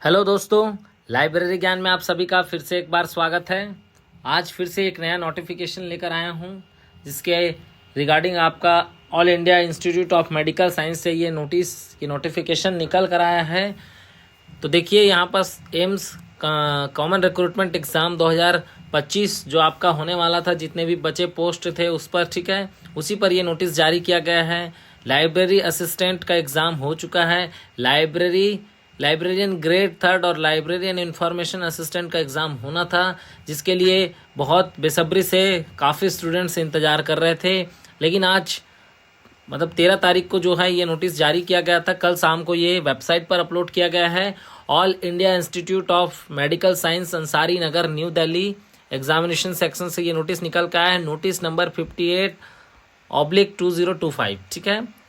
Hello दोस्तों, library ज्ञान में आप सभी का फिर से एक बार स्वागत है। आज फिर से एक नया नोटिफिकेशन लेकर आया हूं, जिसके रिगार्डिंग आपका all India institute of medical science से ये नोटिफिकेशन निकल कर आया है। तो देखिए यहाँ पर एम्स कॉमन रिक्रूटमेंट एग्ज़ाम 2025 जो आपका होने वाला था, जितने भी बचे पोस्ट थे उस पर, ठीक है, उसी पर ये नोटिस जारी किया गया है। लाइब्रेरी असिस्टेंट का एग्ज़ाम हो चुका है। लाइब्रेरियन ग्रेड 3 और लाइब्रेरियन इंफॉर्मेशन असिस्टेंट का एग्ज़ाम होना था, जिसके लिए बहुत बेसब्री से काफ़ी स्टूडेंट्स इंतज़ार कर रहे थे। लेकिन आज मतलब 13 तारीख को जो है ये नोटिस जारी किया गया था। कल शाम को ये वेबसाइट पर अपलोड किया गया है। All India institute of medical science Ansari Nagar new Delhi examination section से ये नोटिस निकल के आया है। नोटिस नंबर 58/2025, ठीक है।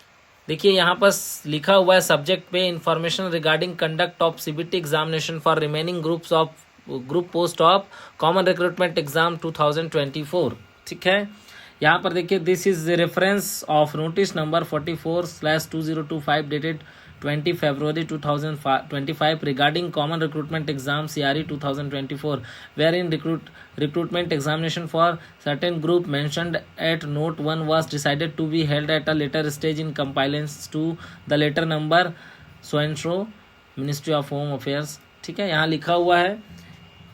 देखिए यहाँ पर लिखा हुआ है सब्जेक्ट पे information regarding conduct of CBT examination for remaining group post of common recruitment exam 2024, ठीक है। यहाँ पर देखिए this is reference of notice number 44/2025 dated 20 February 2025 regarding common recruitment exam CRE 2024, wherein recruitment examination for certain group mentioned at note 1 was decided to be held at a later stage in compliance to the letter number so and so Ministry of Home Affairs, ठीक है। यहाँ लिखा हुआ है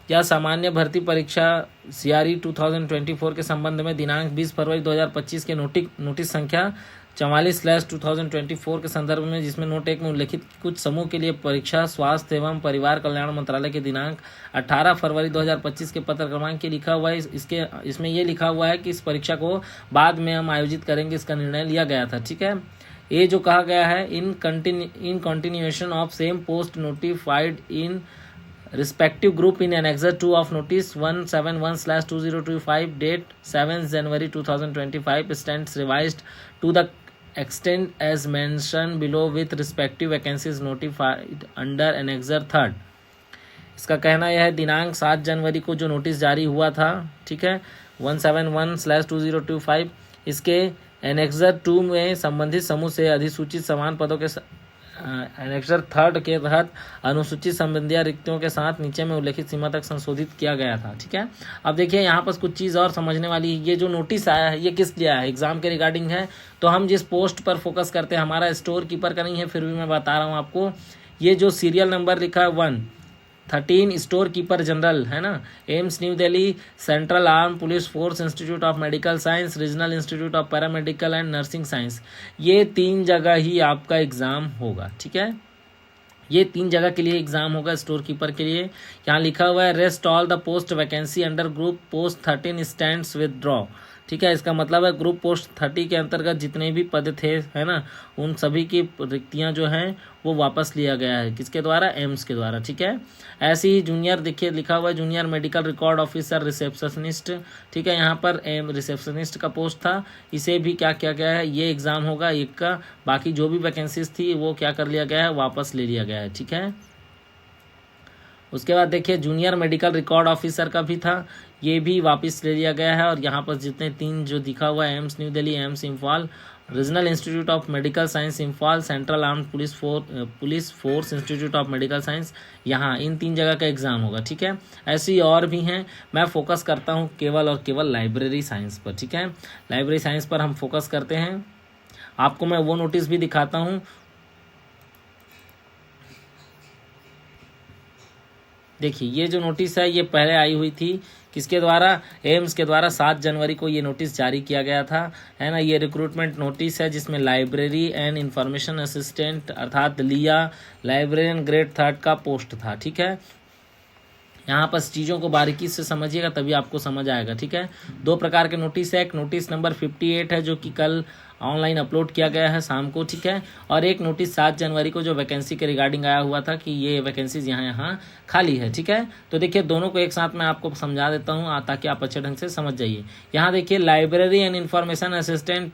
यह सामान्य भर्ती परीक्षा CRE 2024 के संबंध में दिनांक 20 फरवरी 2025 के नोटिस संख्या 44/2024 के संदर्भ में, जिसमें नोट 1 में उल्लेखित कुछ समूह के लिए परीक्षा स्वास्थ्य एवं परिवार कल्याण मंत्रालय के दिनांक 18 फरवरी 2025 के पत्र क्रमांक के लिखा हुआ है। इसमें ये लिखा हुआ है कि इस परीक्षा को बाद में हम आयोजित करेंगे, इसका निर्णय लिया गया था, ठीक है। ये जो कहा गया है in continuation of same post notified in respective group in annexure 2 of notice 171/2025 date 7 January 2025 stands revised to the extent as mentioned below with respective vacancies notified under annexure 3rd। इसका कहना यह है दिनांक 7 जनवरी को जो नोटिस जारी हुआ था, ठीक है, 171/2025, इसके एनेक्सर 2 में संबंधित समूह से अधिसूचित समान पदों के एनेक्सर 3rd के तहत अनुसूचित संबंधिया रिक्तियों के साथ नीचे में उल्लेखित सीमा तक संशोधित किया गया था, ठीक है। अब देखिए यहाँ पर कुछ चीज़ और समझने वाली, ये जो नोटिस आया है ये किस लिए आया है, एग्जाम के रिगार्डिंग है। तो हम जिस पोस्ट पर फोकस करते हैं, हमारा स्टोर कीपर का नहीं है, फिर भी मैं बता रहा हूँ आपको। ये जो सीरियल नंबर लिखा है 113 स्टोर कीपर जनरल है ना, AIIMS new Delhi, central arm police force, institute of medical science, regional institute of paramedical and nursing science, ये 3 जगह ही आपका एग्ज़ाम होगा, ठीक है। ये 3 जगह के लिए एग्जाम होगा स्टोर कीपर के लिए। यहाँ लिखा हुआ है rest all the post vacancy under group post 13 stands withdraw, ठीक है। इसका मतलब है ग्रुप पोस्ट 30 के अंतर्गत जितने भी पद थे, है ना, उन सभी की रिक्तियां जो हैं वो वापस लिया गया है, किसके द्वारा, एम्स के द्वारा, ठीक है। ऐसे ही जूनियर, देखिए लिखा हुआ है junior medical record officer receptionist, ठीक है। यहाँ पर रिसेप्शनिस्ट का पोस्ट था, इसे भी क्या किया गया है, ये एग्ज़ाम होगा एक का, बाकी जो भी वैकेंसीज थी वो क्या कर लिया गया है, वापस ले लिया गया है, ठीक है। उसके बाद देखिए जूनियर मेडिकल रिकॉर्ड ऑफिसर का भी था, ये भी वापस ले लिया गया है। और यहाँ पर जितने 3 जो दिखा हुआ है, AIIMS new Delhi, AIIMS Imphal, regional institute of medical science Imphal, central armed police force institute of medical science, यहाँ इन 3 जगह का एग्जाम होगा, ठीक है। ऐसे ही और भी हैं, मैं फोकस करता हूँ केवल और केवल लाइब्रेरी साइंस पर, ठीक है। लाइब्रेरी साइंस पर हम फोकस करते हैं। आपको मैं वो नोटिस भी दिखाता हूँ। देखिए ये जो नोटिस है ये पहले आई हुई थी, किसके द्वारा, एम्स के द्वारा 7 जनवरी को ये नोटिस जारी किया गया था, है ना। ये रिक्रूटमेंट नोटिस है जिसमें लाइब्रेरी एंड इंफॉर्मेशन असिस्टेंट अर्थात लिया लाइब्रेरियन ग्रेड 3rd का पोस्ट था, ठीक है। यहाँ पर चीज़ों को बारीकी से समझिएगा तभी आपको समझ आएगा, ठीक है। 2 प्रकार के नोटिस है, एक नोटिस नंबर 58 है जो कि कल ऑनलाइन अपलोड किया गया है शाम को, ठीक है। और एक नोटिस 7 जनवरी को जो वैकेंसी के रिगार्डिंग आया हुआ था कि ये वैकेंसीज यहाँ खाली है, ठीक है। तो देखिए दोनों को एक साथ मैं आपको समझा देता हूँ ताकि आप अच्छे ढंग से समझ जाइए। यहाँ देखिए लाइब्रेरी एंड इंफॉर्मेशन असिस्टेंट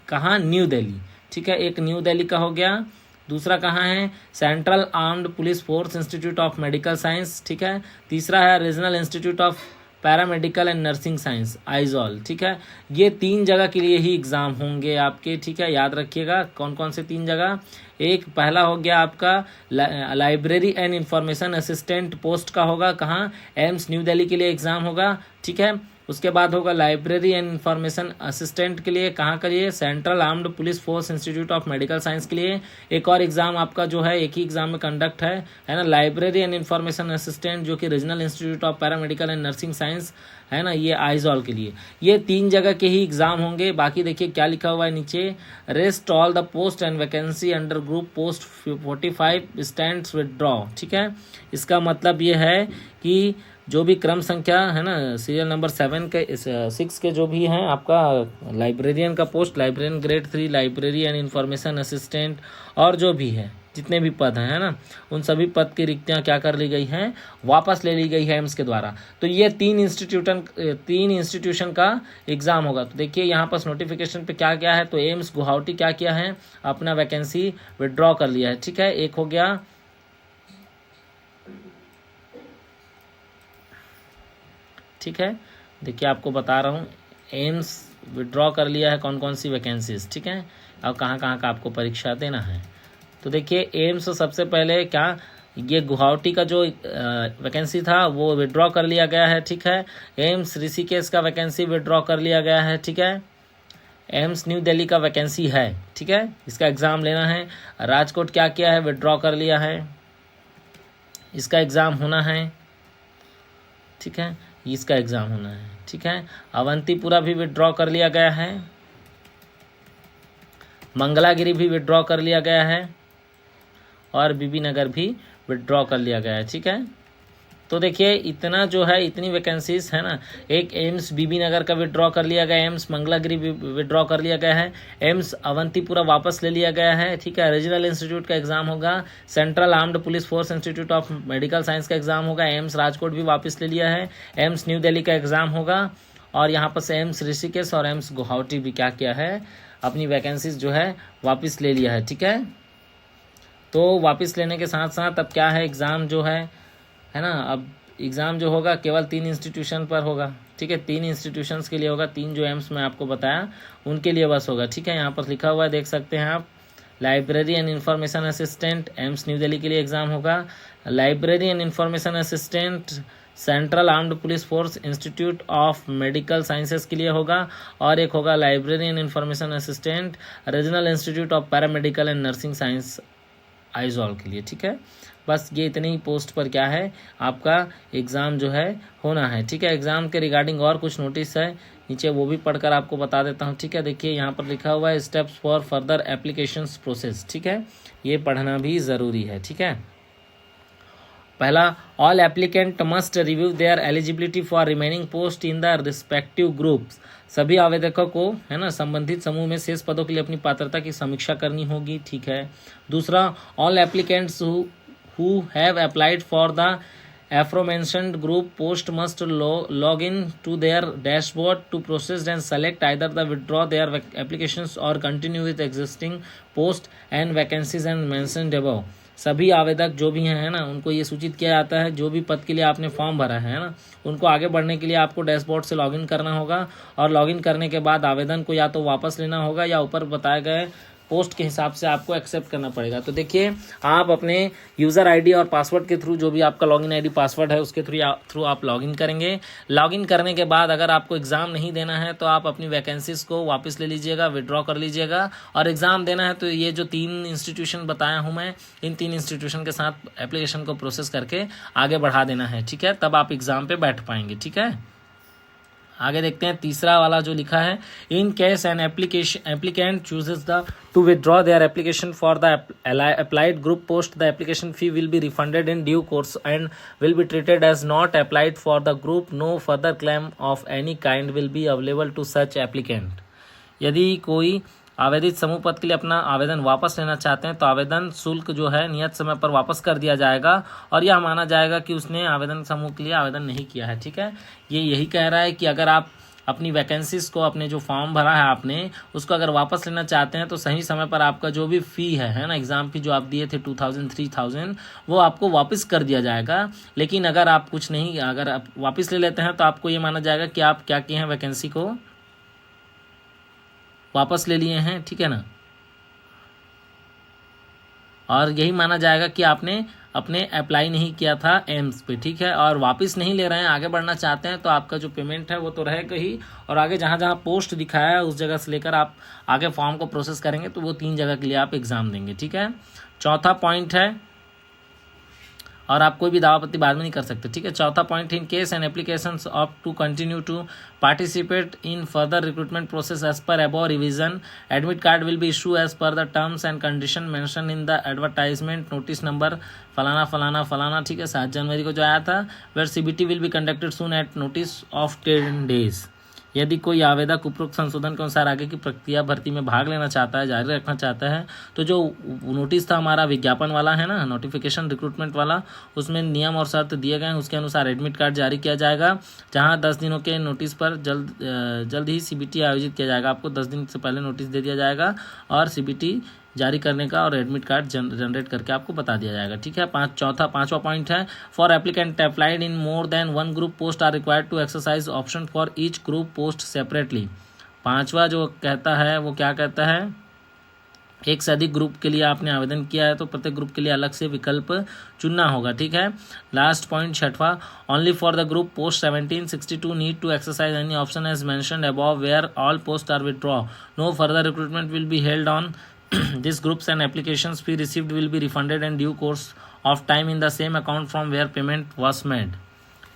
कहाँ, न्यू दिल्ली, ठीक है। एक न्यू दिल्ली का हो गया, दूसरा कहाँ है, central armed police force institute of medical science, ठीक है। तीसरा है regional institute of paramedical and nursing science Aizawl, ठीक है। ये 3 जगह के लिए ही एग्ज़ाम होंगे आपके, ठीक है, याद रखिएगा कौन कौन से 3 जगह। एक पहला हो गया आपका library and information assistant post का होगा, कहाँ, एम्स न्यू दिल्ली के लिए एग्ज़ाम होगा, ठीक है। उसके बाद होगा लाइब्रेरी एंड इंफॉर्मेशन असिस्टेंट के लिए, कहाँ के लिए, central armed police force institute of medical science के लिए। एक और एग्जाम आपका जो है एक ही एग्जाम में कंडक्ट है ना, लाइब्रेरी एंड इंफॉर्मेशन असिस्टेंट जो कि regional institute of paramedical and nursing science है ना, ये आइजॉल के लिए। ये 3 जगह के ही एग्जाम होंगे। बाकी देखिए क्या लिखा हुआ है नीचे, rest all the post and vacancy under group post 45 stands withdraw, ठीक है। इसका मतलब ये है कि जो भी क्रम संख्या है ना, सीरियल नंबर 6 के जो भी हैं आपका लाइब्रेरियन का post, librarian grade 3, library and information assistant और जो भी है जितने भी पद हैं है ना, उन सभी पद की रिक्तियां क्या कर ली गई हैं, वापस ले ली गई है एम्स के द्वारा। तो ये 3 इंस्टीट्यूशन का एग्जाम होगा। तो देखिए यहाँ पर नोटिफिकेशन पे क्या क्या है, तो एम्स गुवाहाटी क्या किया है, अपना वैकेंसी विड्रॉ कर लिया है, ठीक है। एक हो गया, ठीक है, देखिए आपको बता रहा हूँ, एम्स विड्रॉ कर लिया है कौन कौन सी वैकेंसीज, ठीक है। अब कहाँ कहाँ का आपको परीक्षा देना है, तो देखिए एम्स सबसे पहले क्या, ये गुवाहाटी का जो वैकेंसी था वो विड्रॉ कर लिया गया है, ठीक है। एम्स ऋषिकेश का वैकेंसी विड्रॉ कर लिया गया है, ठीक है। एम्स न्यू दिल्ली का वैकेंसी है, ठीक है, इसका एग्ज़ाम लेना है। राजकोट क्या किया है, विड्रॉ कर लिया है, इसका एग्ज़ाम होना है, ठीक है, इसका एग्ज़ाम होना है, ठीक है। अवंतीपुरा भी विड्रॉ कर लिया गया है, मंगलागिरी भी विड्रॉ कर लिया गया है और बीबी नगर भी विड्रॉ कर लिया गया है, ठीक है। तो देखिए इतना जो है, इतनी वैकेंसीज है ना, एक एम्स बीबी नगर का विड्रॉ कर लिया गया है, एम्स मंगलागिरी विड्रॉ कर लिया गया है, एम्स अवंतीपुरा वापस ले लिया गया है, ठीक है। रीजनल इंस्टीट्यूट का एग्जाम होगा, central armed police force institute of medical science का एग्जाम होगा, एम्स राजकोट भी वापस ले लिया है, एम्स न्यू दिल्ली का एग्जाम होगा, और यहाँ पर से एम्स ऋषिकेश और एम्स गुवाहाटी भी क्या किया है, अपनी वैकेंसीज जो है वापस ले लिया है, ठीक है। तो वापस लेने के साथ साथ अब क्या है, एग्ज़ाम जो है ना, अब एग्ज़ाम जो होगा केवल 3 इंस्टीट्यूशन पर होगा, ठीक है, 3 इंस्टीट्यूशंस के लिए होगा, 3 जो एम्स में आपको बताया उनके लिए बस होगा, ठीक है। यहाँ पर लिखा हुआ है देख सकते हैं आप, library and information assistant AIIMS new Delhi के लिए एग्ज़ाम होगा, library and information assistant central armed police force institute of medical sciences के लिए होगा, और एक होगा library and information assistant regional institute of paramedical and nursing science Aizawl के लिए, ठीक है। बस ये इतने ही पोस्ट पर क्या है, आपका एग्ज़ाम जो है होना है, ठीक है। एग्ज़ाम के रिगार्डिंग और कुछ नोटिस है नीचे, वो भी पढ़कर आपको बता देता हूँ, ठीक है। देखिए यहाँ पर लिखा हुआ है steps for further applications process, ठीक है, ये पढ़ना भी ज़रूरी है, ठीक है। पहला, all applicant must review there eligibility for remaining post in the respective groups, सभी आवेदकों को है ना संबंधित समूह में शेष पदों के लिए अपनी पात्रता की समीक्षा करनी होगी, ठीक है। दूसरा, all applicants who have applied for the aforementioned group post must log in to their dashboard to process and select either the withdraw their applications or continue with existing post and vacancies and mentioned above। सभी आवेदक जो भी हैं है ना, उनको ये सूचित किया जाता है, जो भी पद के लिए आपने फॉर्म भरा है ना, उनको आगे बढ़ने के लिए आपको डैशबोर्ड से लॉगिन करना होगा, और लॉगिन करने के बाद आवेदन को या तो वापस लेना होगा या ऊपर बताए गए पोस्ट के हिसाब से आपको एक्सेप्ट करना पड़ेगा। तो देखिए आप अपने यूज़र आईडी और पासवर्ड के थ्रू, जो भी आपका लॉगिन आईडी पासवर्ड है उसके थ्रू आप लॉगिन करेंगे। लॉगिन करने के बाद अगर आपको एग्ज़ाम नहीं देना है तो आप अपनी वैकेंसीज़ को वापस ले लीजिएगा, विड्रॉ कर लीजिएगा, और एग्ज़ाम देना है तो ये जो 3 इंस्टीट्यूशन बताया हूँ मैं, इन 3 इंस्टीट्यूशन के साथ एप्लीकेशन को प्रोसेस करके आगे बढ़ा देना है, ठीक है, तब आप एग्ज़ाम पर बैठ पाएंगे, ठीक है। आगे देखते हैं तीसरा वाला जो लिखा है, in case an applicant chooses the to withdraw their application for the applied group post, the application fee will be refunded in due course and will be treated as not applied for the group, no further claim of any kind will be available to such applicant. यदि कोई आवेदित समूह पद के लिए अपना आवेदन वापस लेना चाहते हैं तो आवेदन शुल्क जो है नियत समय पर वापस कर दिया जाएगा, और यह माना जाएगा कि उसने आवेदन समूह के लिए आवेदन नहीं किया है, ठीक है। ये यही कह रहा है कि अगर आप अपनी वैकेंसीज को, अपने जो फॉर्म भरा है आपने उसको अगर वापस लेना चाहते हैं तो सही समय पर आपका जो भी फ़ी है ना, एग्ज़ाम फी जो आप दिए थे 2000 3000, वो आपको वापस कर दिया जाएगा। लेकिन अगर आप कुछ नहीं, अगर आप वापस ले लेते हैं तो आपको ये माना जाएगा कि आप क्या किए हैं, वैकेंसी को वापस ले लिए हैं, ठीक है ना। और यही माना जाएगा कि आपने अपने अप्लाई नहीं किया था एम्स पे, ठीक है। और वापस नहीं ले रहे हैं, आगे बढ़ना चाहते हैं तो आपका जो पेमेंट है वो तो रहेगा ही, और आगे जहाँ जहाँ पोस्ट दिखाया है उस जगह से लेकर आप आगे फॉर्म को प्रोसेस करेंगे तो वो 3 जगह के लिए आप एग्ज़ाम देंगे, ठीक है। चौथा पॉइंट है, और आप कोई भी दावा आपत्ति बाद में नहीं कर सकते, ठीक है। चौथा point, in case and applications of to continue to participate in further recruitment process as per above revision, admit card will be issue as per the terms and condition mention in the advertisement notice number फलाना फलाना फलाना, ठीक है, 7 जनवरी को जो आया था। Where CBT will be conducted soon at notice of 10 days. यदि कोई आवेदक उपरोक्त संशोधन के अनुसार आगे की प्रक्रिया भर्ती में भाग लेना चाहता है, जारी रखना चाहता है, तो जो नोटिस था हमारा विज्ञापन वाला है ना, नोटिफिकेशन रिक्रूटमेंट वाला, उसमें नियम और शर्त दिए गए हैं, उसके अनुसार एडमिट कार्ड जारी किया जाएगा। जहां 10 दिनों के नोटिस पर जल्द ही CBT आयोजित किया जाएगा। आपको 10 दिन से पहले नोटिस दे दिया जाएगा और CBT जारी करने का और एडमिट कार्ड जनरेट करके आपको बता दिया जाएगा, ठीक है। पांचवा पॉइंट है, for applicant applied in more than 1 group post are required to exercise option for each group post separately. पांचवा जो कहता है वो क्या कहता है, एक से अधिक ग्रुप के लिए आपने आवेदन किया है तो प्रत्येक ग्रुप के लिए अलग से विकल्प चुनना होगा, ठीक है। लास्ट पॉइंट छठवां, only for the group post 1762 need to exercise any option as mentioned above where all post are withdraw, no further recruitment will be held on this groups and applications fee received will be refunded in due course of time in the same account from where payment was made,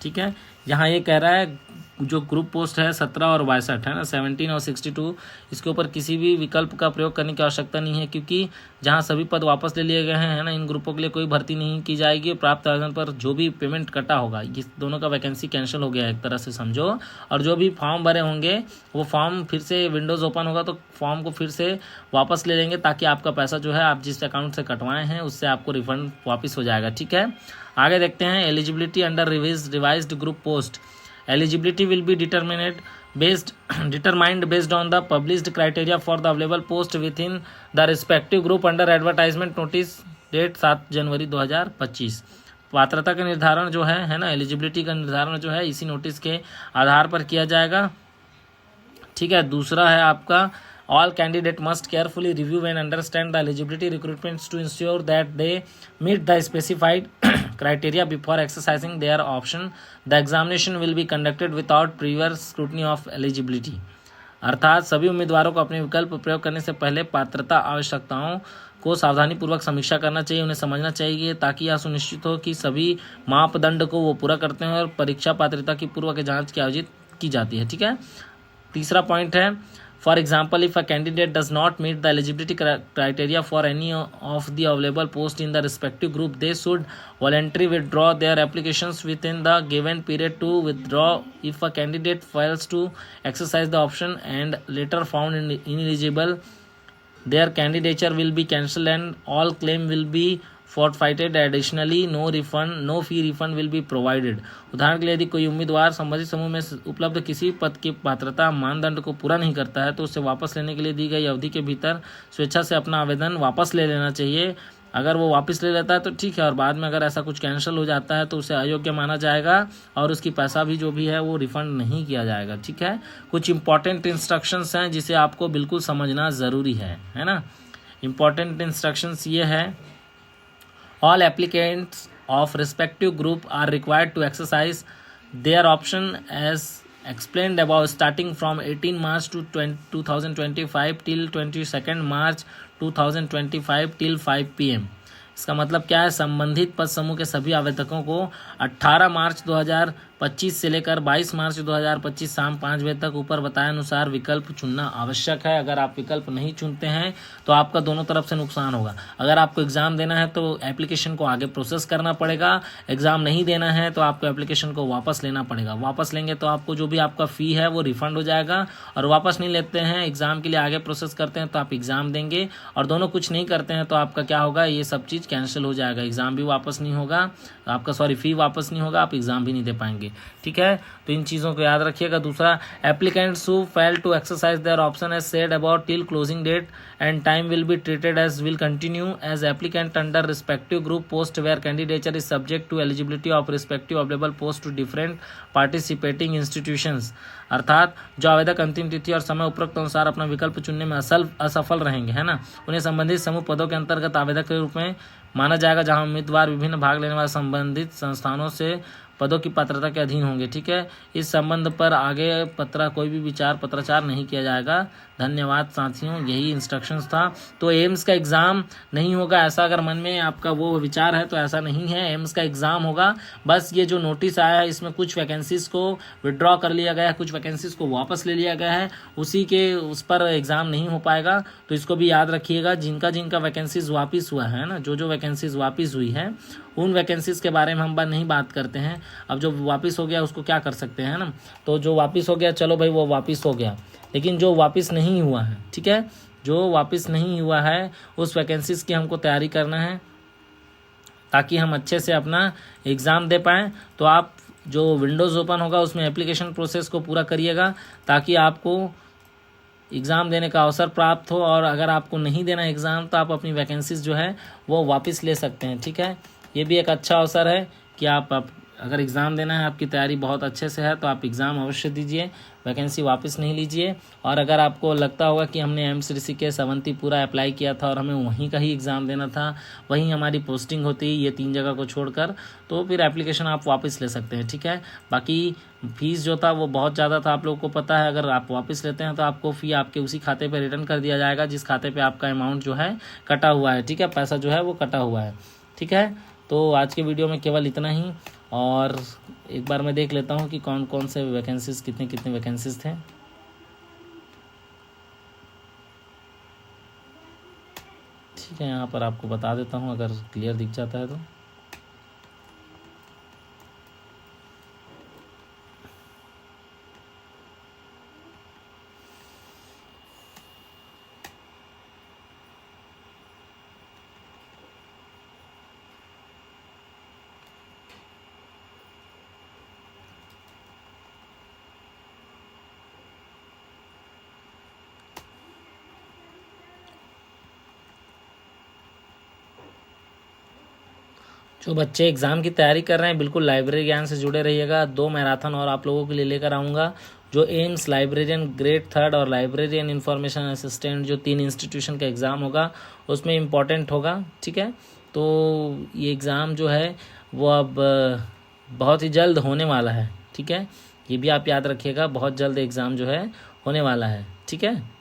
ठीक है। यहाँ ये कह रहा है जो group post है 17 और 62 है ना, 17 और 62, इसके ऊपर किसी भी विकल्प का प्रयोग करने की आवश्यकता नहीं है, क्योंकि जहाँ सभी पद वापस ले लिए गए हैं है ना, इन ग्रुपों के लिए कोई भर्ती नहीं की जाएगी। प्राप्त आवेदन पर जो भी पेमेंट कटा होगा, ये दोनों का वैकेंसी कैंसिल हो गया है एक तरह से समझो। और जो भी फॉर्म भरे होंगे वो फॉर्म फिर से विंडोज़ ओपन होगा तो फॉर्म को फिर से वापस ले लेंगे, ताकि आपका पैसा जो है आप जिस अकाउंट से कटवाए हैं उससे आपको रिफंड वापस हो जाएगा, ठीक है। आगे देखते हैं, eligibility under revised group post. Eligibility will be determined based on the published criteria for the available post within the respective group under advertisement notice date 7 जनवरी 2025। पात्रता का निर्धारण जो है ना, एलिजिबिलिटी का निर्धारण जो है इसी नोटिस के आधार पर किया जाएगा, ठीक है। दूसरा है आपका, all candidate must carefully review and understand the eligibility requirements to ensure that they meet the specified criteria before exercising their option. The examination will be conducted without prior scrutiny of eligibility. अर्थात सभी उम्मीदवारों को अपने विकल्प प्रयोग करने से पहले पात्रता आवश्यकताओं को सावधानीपूर्वक समीक्षा करना चाहिए, उन्हें समझना चाहिए, ताकि यह सुनिश्चित हो कि सभी मापदंड को वो पूरा करते हैं और परीक्षा पात्रता की पूर्व की जांच की आयोजित की जाती है, ठीक है। तीसरा पॉइंट है, for example, if a candidate does not meet the eligibility criteria for any of the available posts in the respective group, they should voluntarily withdraw their applications within the given period. To withdraw, if a candidate fails to exercise the option and later found ineligible, their candidature will be cancelled and all claim will be forfeited. Additionally, no fee refund will be provided. उदाहरण के लिए यदि कोई उम्मीदवार संबंधित समूह में उपलब्ध किसी पद की पात्रता मानदंड को पूरा नहीं करता है तो उसे वापस लेने के लिए दी गई अवधि के भीतर स्वेच्छा से अपना आवेदन वापस ले लेना चाहिए। अगर वो वापस ले लेता है तो ठीक है, और बाद में अगर ऐसा कुछ कैंसिल हो जाता है तो उसे अयोग्य माना जाएगा और उसकी पैसा भी जो भी है वो रिफंड नहीं किया जाएगा, ठीक है। कुछ इंपॉर्टेंट इंस्ट्रक्शंस हैं जिसे आपको बिल्कुल समझना ज़रूरी है ना। इंपॉर्टेंट इंस्ट्रक्शंस ये है, all applicants of respective group are required to exercise their option as explained above starting from 18 March 2025 till 22nd March 2025 till 5 PM। इसका मतलब क्या है, संबंधित पद समूह के सभी आवेदकों को 18 मार्च 2025 से लेकर 22 मार्च 2025 शाम 5 बजे तक ऊपर बताए अनुसार विकल्प चुनना आवश्यक है। अगर आप विकल्प नहीं चुनते हैं तो आपका दोनों तरफ से नुकसान होगा। अगर आपको एग्ज़ाम देना है तो एप्लीकेशन को आगे प्रोसेस करना पड़ेगा, एग्ज़ाम नहीं देना है तो आपको एप्लीकेशन को वापस लेना पड़ेगा। वापस लेंगे तो आपको जो भी आपका फ़ी है वो रिफ़ंड हो जाएगा, और वापस नहीं लेते हैं, एग्ज़ाम के लिए आगे प्रोसेस करते हैं तो आप एग्ज़ाम देंगे, और दोनों कुछ नहीं करते हैं तो आपका क्या होगा, ये सब चीज़ चीज़ कैंसिल हो जाएगा, एग्ज़ाम भी वापस नहीं होगा आपका, सॉरी फ़ी वापस नहीं होगा, आप एग्ज़ाम भी नहीं दे पाएंगे। ठीक है, तो इन चीज़ों को याद रखिएगा। दूसरा, applicants who fail to exercise their option as said about till closing date and time will be treated as will continue as applicant under respective group post where candidature is subject to eligibility of respective available post to different participating institutions. अर्थात जो आवेदक अंतिम तिथि और समय उपरोक्त अनुसार अपना विकल्प चुनने में असफल रहेंगे, है ना, उन्हें संबंधित समूह पदों के अंतर्गत आवेदक के रूप में माना जाएगा, जहां उम्मीदवार विभिन्न भाग लेने वाले संबंधित संस्थानों से पदों की पात्रता के अधीन होंगे। ठीक है, इस संबंध पर आगे कोई भी पत्राचार नहीं किया जाएगा। धन्यवाद साथियों, यही इंस्ट्रक्शंस था। तो एम्स का एग्ज़ाम नहीं होगा, ऐसा अगर मन में आपका वो विचार है तो ऐसा नहीं है, एम्स का एग्ज़ाम होगा। बस ये जो नोटिस आया है इसमें कुछ वैकेंसीज़ को विड्रॉ कर लिया गया है, कुछ वैकेंसीज़ को वापस ले लिया गया है, उस पर एग्ज़ाम नहीं हो पाएगा। तो इसको भी याद रखिएगा, जिनका वैकेंसीज़ वापस हुआ है ना, जो वैकेंसीज़ वापस हुई है उन वैकेंसीज़ के बारे में हम नहीं बात करते हैं। अब जो वापस हो गया उसको क्या कर सकते हैं ना, तो जो वापस हो गया चलो भाई वो वापस हो गया, लेकिन जो वापस नहीं हुआ है, ठीक है, जो वापस नहीं हुआ है उस वैकेंसीज़ की हमको तैयारी करना है ताकि हम अच्छे से अपना एग्ज़ाम दे पाएँ। तो आप जो विंडोज़ ओपन होगा उसमें एप्लीकेशन प्रोसेस को पूरा करिएगा ताकि आपको एग्ज़ाम देने का अवसर प्राप्त हो, और अगर आपको नहीं देना एग्ज़ाम तो आप अपनी वैकेंसीज़ जो है वो वापस ले सकते हैं। ठीक है, ये भी एक अच्छा अवसर है कि आप अगर एग्ज़ाम देना है, आपकी तैयारी बहुत अच्छे से है तो आप एग्ज़ाम अवश्य दीजिए, वैकेंसी वापस नहीं लीजिए। और अगर आपको लगता होगा कि हमने एम्स ऋषिकेश अवंतीपुरा अप्लाई किया था और हमें वहीं का ही एग्ज़ाम देना था, वहीं हमारी पोस्टिंग होती ये 3 जगह को छोड़कर, तो फिर एप्लीकेशन आप वापस ले सकते हैं। ठीक है, बाकी फ़ीस जो था वो बहुत ज़्यादा था, आप लोगों को पता है। अगर आप वापस लेते हैं तो आपको फ़ी आपके उसी खाते पर रिटर्न कर दिया जाएगा जिस खाते पर आपका अमाउंट जो है कटा हुआ है। ठीक है, पैसा जो है वो कटा हुआ है। ठीक है, तो आज के वीडियो में केवल इतना ही, और एक बार मैं देख लेता हूँ कि कौन कौन से वैकेंसीज़ कितने वैकेंसीज़ थे। ठीक है, यहाँ पर आपको बता देता हूँ अगर क्लियर दिख जाता है तो। जो बच्चे एग्ज़ाम की तैयारी कर रहे हैं बिल्कुल लाइब्रेरी ज्ञान से जुड़े रहिएगा। 2 मैराथन और आप लोगों के लिए लेकर आऊँगा। जो एम्स लाइब्रेरियन ग्रेड 3 और लाइब्रेरियन इंफॉर्मेशन असिस्टेंट जो 3 इंस्टीट्यूशन का एग्ज़ाम होगा उसमें इम्पॉर्टेंट होगा। ठीक है, तो ये एग्ज़ाम जो है वो अब बहुत ही जल्द होने वाला है। ठीक है, ये भी आप याद रखिएगा, बहुत जल्द एग्ज़ाम जो है होने वाला है। ठीक है,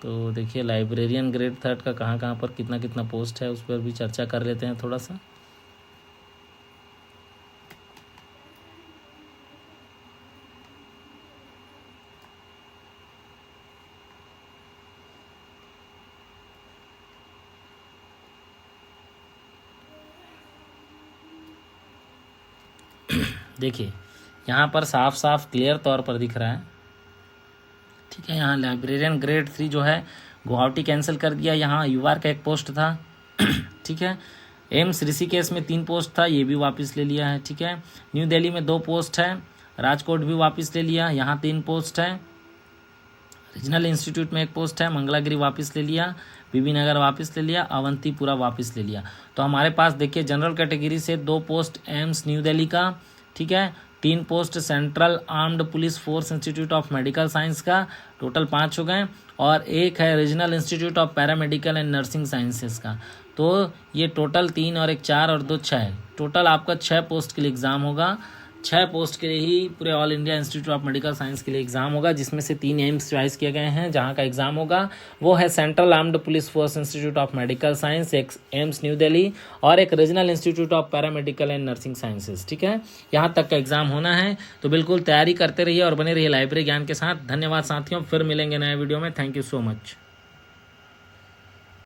तो देखिए लाइब्रेरियन ग्रेड 3 का कहाँ पर कितना पोस्ट है उस पर भी चर्चा कर लेते हैं थोड़ा सा। देखिए यहाँ पर साफ साफ क्लियर तौर पर दिख रहा है। ठीक है, यहाँ लाइब्रेरियन ग्रेड 3 जो है गुवाहाटी कैंसिल कर दिया, यहाँ यूआर का एक पोस्ट था। ठीक है, एम्स ऋषिकेश में 3 पोस्ट था, ये भी वापस ले लिया है। ठीक है, न्यू दिल्ली में 2 पोस्ट है, राजकोट भी वापस ले लिया, यहाँ 3 पोस्ट है, रीजनल इंस्टीट्यूट में 1 पोस्ट है, मंगलागिरी वापस ले लिया, बीबी नगर वापस ले लिया, अवंतीपुरा वापस ले लिया। तो हमारे पास देखिए जनरल कैटेगरी से 2 पोस्ट एम्स न्यू दिल्ली का, ठीक है, 3 post central armed police force institute of medical science का, टोटल 5 हो गए, और 1 है regional institute of paramedical and nursing sciences का। तो ये टोटल 3 और 1 4 और 2 6, टोटल आपका 6 पोस्ट के लिए एग्ज़ाम होगा। 6 पोस्ट के लिए ही पूरे all India institute of medical science के लिए एग्ज़ाम होगा, जिसमें से 3 एम्स चॉइस किए गए हैं। जहां का एग्ज़ाम होगा वो है central armed police force institute of medical science, एक एम्स न्यू दिल्ली, और एक regional institute of paramedical and nursing sciences. ठीक है, यहाँ तक का एग्ज़ाम होना है, तो बिल्कुल तैयारी करते रहिए और बने रहिए लाइब्रेरी ज्ञान के साथ। धन्यवाद साथियों, फिर मिलेंगे नए वीडियो में। Thank you so much.